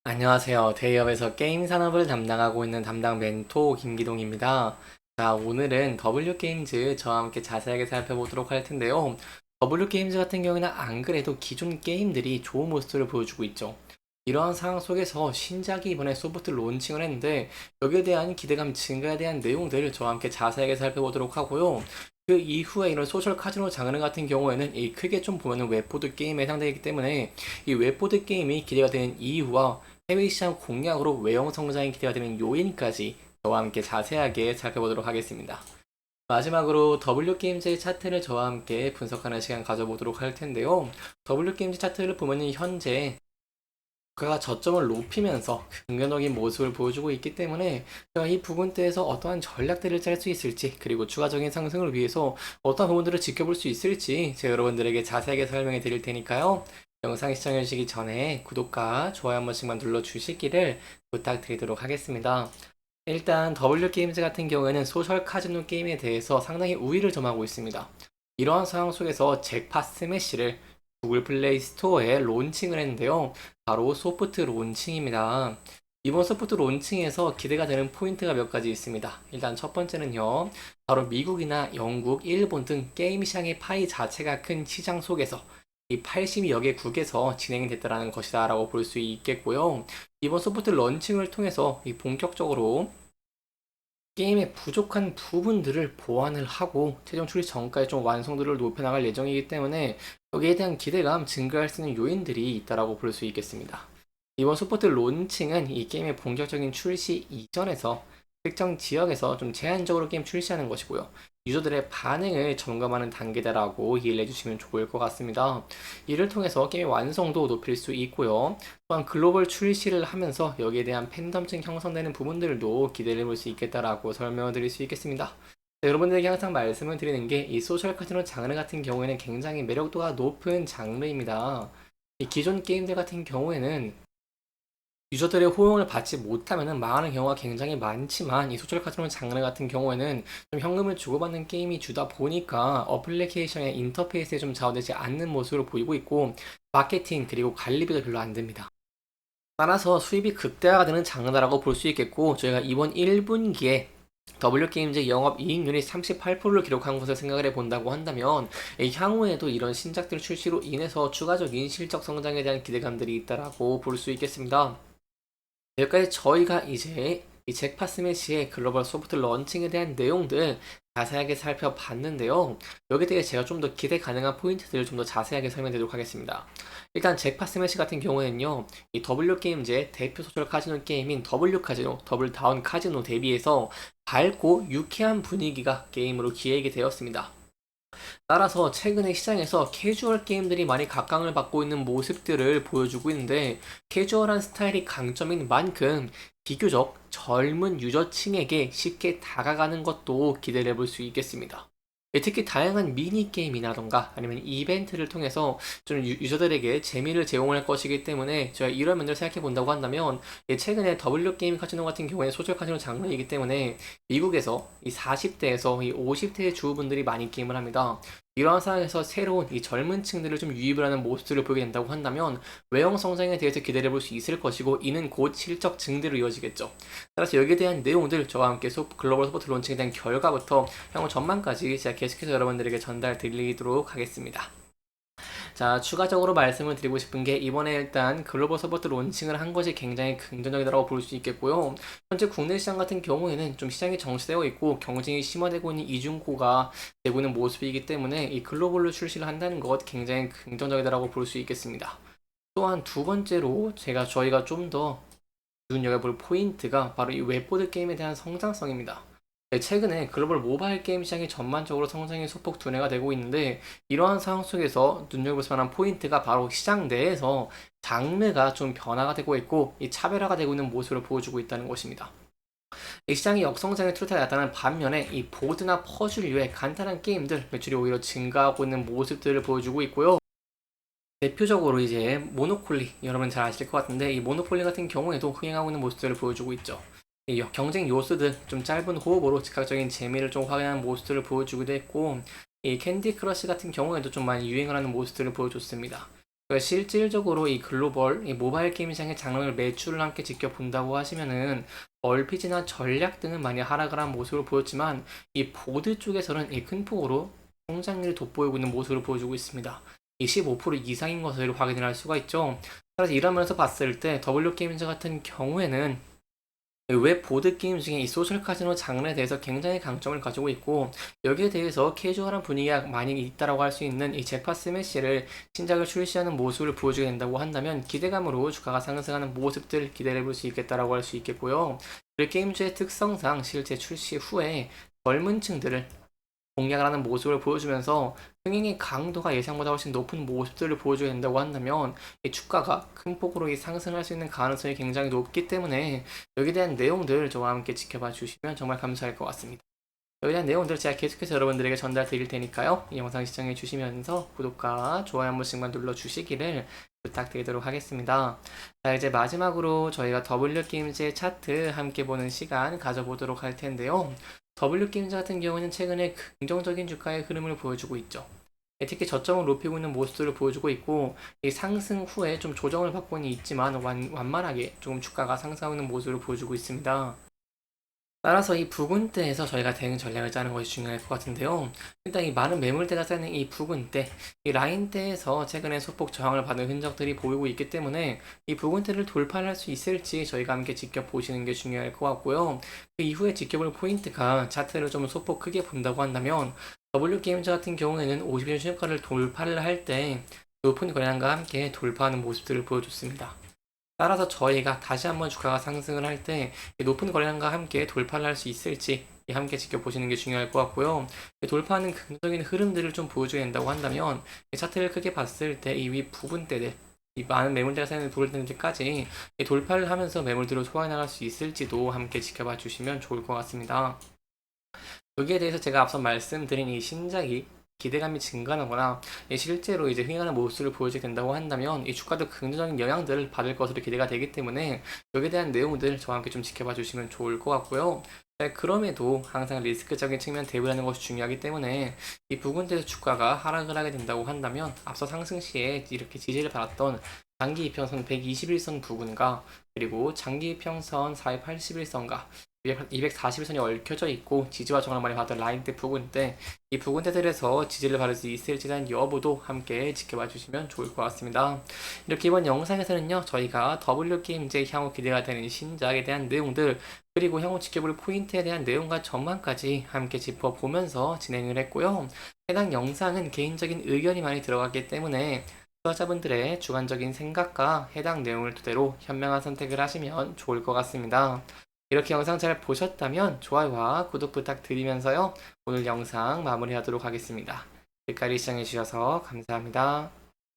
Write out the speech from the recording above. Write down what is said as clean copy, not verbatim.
안녕하세요. 대기업에서 게임 산업을 담당하고 있는 담당 멘토 김기동입니다. 자, 오늘은 W게임즈 저와 함께 자세하게 살펴보도록 할 텐데요. W게임즈 같은 경우에는 안 그래도 기존 게임들이 좋은 모습을 보여주고 있죠. 이러한 상황 속에서 신작이 이번에 소프트 론칭을 했는데 여기에 대한 기대감 증가에 대한 내용들을 저와 함께 자세하게 살펴보도록 하고요. 그 이후에 이런 소셜 카지노 장르 같은 경우에는 이 크게 좀 보면은 웹보드 게임에 해당되기 때문에 이 웹보드 게임이 기대가 되는 이유와 해외 시장 공략으로 외형 성장이 기대가 되는 요인까지 저와 함께 자세하게 살펴보도록 하겠습니다. 마지막으로 W게임즈의 차트를 저와 함께 분석하는 시간 가져보도록 할 텐데요. W게임즈 차트를 보면은 현재 주가가 저점을 높이면서 긍정적인 모습을 보여주고 있기 때문에 제가 이 부분대에서 어떠한 전략들을 짤 수 있을지, 그리고 추가적인 상승을 위해서 어떤 부분들을 지켜볼 수 있을지 제가 여러분들에게 자세하게 설명해 드릴 테니까요. 영상 시청해 주시기 전에 구독과 좋아요 한 번씩만 눌러 주시기를 부탁드리도록 하겠습니다. 일단 W게임즈 같은 경우에는 소셜 카지노 게임에 대해서 상당히 우위를 점하고 있습니다. 이러한 상황 속에서 잭팟 스매시를 구글 플레이 스토어에 론칭을 했는데요. 바로 소프트 론칭입니다. 이번 소프트 론칭에서 기대가 되는 포인트가 몇 가지 있습니다. 일단 첫 번째는요. 바로 미국이나 영국, 일본 등 게임 시장의 파이 자체가 큰 시장 속에서 이 80여 개국에서 진행이 됐다라는 것이다 라고 볼 수 있겠고요. 이번 소프트 런칭을 통해서 이 본격적으로 게임의 부족한 부분들을 보완을 하고 최종 출시 전까지 좀 완성도를 높여나갈 예정이기 때문에 여기에 대한 기대감 증가할 수 있는 요인들이 있다라고 볼 수 있겠습니다. 이번 소프트 론칭은 이 게임의 본격적인 출시 이전에서 특정 지역에서 좀 제한적으로 게임 출시하는 것이고요. 유저들의 반응을 점검하는 단계다라고 이해를 해주시면 좋을 것 같습니다. 이를 통해서 게임의 완성도 높일 수 있고요. 또한 글로벌 출시를 하면서 여기에 대한 팬덤층 형성되는 부분들도 기대를 해볼 수 있겠다라고 설명을 드릴 수 있겠습니다. 네, 여러분들에게 항상 말씀을 드리는 게 이 소셜 카지노 장르 같은 경우에는 굉장히 매력도가 높은 장르입니다. 이 기존 게임들 같은 경우에는 유저들의 호응을 받지 못하면 망하는 경우가 굉장히 많지만 이 소셜 카지노 장르 같은 경우에는 좀 현금을 주고받는 게임이 주다 보니까 어플리케이션의 인터페이스에 좀 좌우되지 않는 모습을 보이고 있고 마케팅 그리고 관리비도 별로 안 듭니다. 따라서 수입이 극대화가 되는 장르다라고 볼 수 있겠고 저희가 이번 1분기에 W게임즈 영업이익률이 38%를 기록한 것을 생각을 해본다고 한다면 향후에도 이런 신작들 출시로 인해서 추가적인 실적 성장에 대한 기대감들이 있다라고 볼 수 있겠습니다. 여기까지 저희가 이제 이 잭파 스매시의 글로벌 소프트 런칭에 대한 내용들 자세하게 살펴봤는데요. 여기에 대해 제가 좀 더 기대 가능한 포인트들을 좀 더 자세하게 설명드리도록 하겠습니다. 일단 잭파 스매시 같은 경우에는요. 이 W게임즈의 대표 소셜 카지노 게임인 W카지노, 더블다운 카지노 대비해서 밝고 유쾌한 분위기가 게임으로 기획이 되었습니다. 따라서 최근에 시장에서 캐주얼 게임들이 많이 각광을 받고 있는 모습들을 보여주고 있는데 캐주얼한 스타일이 강점인 만큼 비교적 젊은 유저층에게 쉽게 다가가는 것도 기대를 해볼 수 있겠습니다. 특히 다양한 미니게임이라던가 아니면 이벤트를 통해서 좀 유저들에게 재미를 제공할 것이기 때문에 제가 이런 면을 생각해 본다고 한다면 최근에 W게임 카지노 같은 경우에 소셜 카지노 장르이기 때문에 미국에서 이 40대에서 이 50대의 주부분들이 많이 게임을 합니다. 이러한 상황에서 새로운 이 젊은 층들을 좀 유입을 하는 모습들을 보게 된다고 한다면 외형 성장에 대해서 기대를 해볼 수 있을 것이고 이는 곧 실적 증대로 이어지겠죠. 따라서 여기에 대한 내용들 저와 함께 글로벌 소프트 론칭에 대한 결과부터 향후 전망까지 제가 계속해서 여러분들에게 전달 드리도록 하겠습니다. 자, 추가적으로 말씀을 드리고 싶은 게 이번에 일단 글로벌 서포트 론칭을 한 것이 굉장히 긍정적이라고 볼 수 있겠고요. 현재 국내 시장 같은 경우에는 좀 시장이 정체되어 있고 경쟁이 심화되고 있는 이중고가 되고 있는 모습이기 때문에 이 글로벌로 출시를 한다는 것 굉장히 긍정적이다라고 볼 수 있겠습니다. 또한 두 번째로 저희가 좀 더 눈여겨볼 포인트가 바로 이 웹보드 게임에 대한 성장성입니다. 네, 최근에 글로벌 모바일 게임 시장이 전반적으로 성장이 소폭 둔화가 되고 있는데 이러한 상황 속에서 눈여겨볼 만한 포인트가 바로 시장 내에서 장르가 좀 변화가 되고 있고 이 차별화가 되고 있는 모습을 보여주고 있다는 것입니다. 이 시장이 역성장의 트로트가 나타나는 반면에 이 보드나 퍼즐류의 간단한 게임들 매출이 오히려 증가하고 있는 모습들을 보여주고 있고요. 대표적으로 이제 모노폴리 여러분 잘 아실 것 같은데 이 모노폴리 같은 경우에도 흥행하고 있는 모습들을 보여주고 있죠. 이 경쟁 요소들 좀 짧은 호흡으로 즉각적인 재미를 좀 확인하는 모습들을 보여주기도 했고 이 캔디 크러쉬 같은 경우에도 좀 많이 유행을 하는 모습들을 보여줬습니다. 그러니까 실질적으로 이 글로벌 이 모바일 게임 시장의 장르를 매출을 함께 지켜본다고 하시면은 RPG나 전략 등은 많이 하락을 한 모습을 보였지만 이 보드 쪽에서는 이 큰 폭으로 성장률이 돋보이고 있는 모습을 보여주고 있습니다. 이 15% 이상인 것을 확인을 할 수가 있죠. 따라서 이런 면에서 봤을 때 W게임즈 같은 경우에는 웹 보드게임 중에 이 소셜 카지노 장르에 대해서 굉장히 강점을 가지고 있고 여기에 대해서 캐주얼한 분위기가 많이 있다라고 할 수 있는 이 잭팟 스매시를 신작을 출시하는 모습을 보여주게 된다고 한다면 기대감으로 주가가 상승하는 모습들을 기대해 볼 수 있겠다라고 할 수 있겠고요. 그리고 게임주의 특성상 실제 출시 후에 젊은 층들을 공략을 하는 모습을 보여주면서 흥행의 강도가 예상보다 훨씬 높은 모습들을 보여줘야 된다고 한다면 이 주가가 큰 폭으로 상승할 수 있는 가능성이 굉장히 높기 때문에 여기에 대한 내용들 저와 함께 지켜봐 주시면 정말 감사할 것 같습니다. 여기에 대한 내용들 제가 계속해서 여러분들에게 전달 드릴 테니까요. 이 영상 시청해 주시면서 구독과 좋아요 한 번씩만 눌러 주시기를 부탁드리도록 하겠습니다. 자, 이제 마지막으로 저희가 W게임즈의 차트 함께 보는 시간 가져보도록 할 텐데요. W게임즈 같은 경우는 최근에 긍정적인 주가의 흐름을 보여주고 있죠. 특히 저점을 높이고 있는 모습들을 보여주고 있고 이 상승 후에 좀 조정을 받고는 있지만 완만하게 조금 주가가 상승하고 있는 모습을 보여주고 있습니다. 따라서 이 부근대에서 저희가 대응 전략을 짜는 것이 중요할 것 같은데요. 일단 이 많은 매물대가 쌓이는 이 부근대, 이 라인대에서 최근에 소폭 저항을 받은 흔적들이 보이고 있기 때문에 이 부근대를 돌파할 수 있을지 저희가 함께 지켜보시는 게 중요할 것 같고요. 그 이후에 지켜볼 포인트가 차트를 좀 소폭 크게 본다고 한다면 W게임즈 같은 경우에는 50일 신고가를 돌파를 할 때 높은 거래량과 함께 돌파하는 모습들을 보여줬습니다. 따라서 저희가 다시 한번 주가가 상승을 할 때 높은 거래량과 함께 돌파를 할 수 있을지 함께 지켜보시는 게 중요할 것 같고요. 돌파하는 긍정적인 흐름들을 좀 보여줘야 된다고 한다면 차트를 크게 봤을 때 이 위 부분대들 이 많은 매물대가 쌓이는 부분대까지 돌파를 하면서 매물들을 소화해 나갈 수 있을지도 함께 지켜봐 주시면 좋을 것 같습니다. 여기에 대해서 제가 앞서 말씀드린 이 신작이 기대감이 증가하거나 실제로 이제 흥행하는 모습을 보여주게 된다고 한다면 이 주가도 긍정적인 영향들을 받을 것으로 기대가 되기 때문에 여기에 대한 내용들 저와 함께 좀 지켜봐 주시면 좋을 것 같고요. 그럼에도 항상 리스크적인 측면 대비하는 것이 중요하기 때문에 이 부분대에서 주가가 하락을 하게 된다고 한다면 앞서 상승 시에 이렇게 지지를 받았던 장기 이평선 121선 부근과 그리고 장기 이평선 481선과 241선이 얽혀져 있고 지지와 저항을 많이 받은 라인대 부근대 이 부근대들에서 지지를 받을 수 있을지 대한 여부도 함께 지켜봐 주시면 좋을 것 같습니다. 이렇게 이번 영상에서는요 저희가 W게임즈의 향후 기대가 되는 신작에 대한 내용들 그리고 향후 지켜볼 포인트에 대한 내용과 전망까지 함께 짚어보면서 진행을 했고요. 해당 영상은 개인적인 의견이 많이 들어갔기 때문에 투자자분들의 주관적인 생각과 해당 내용을 토대로 현명한 선택을 하시면 좋을 것 같습니다. 이렇게 영상 잘 보셨다면 좋아요와 구독 부탁드리면서요. 오늘 영상 마무리하도록 하겠습니다. 끝까지 시청해주셔서 감사합니다.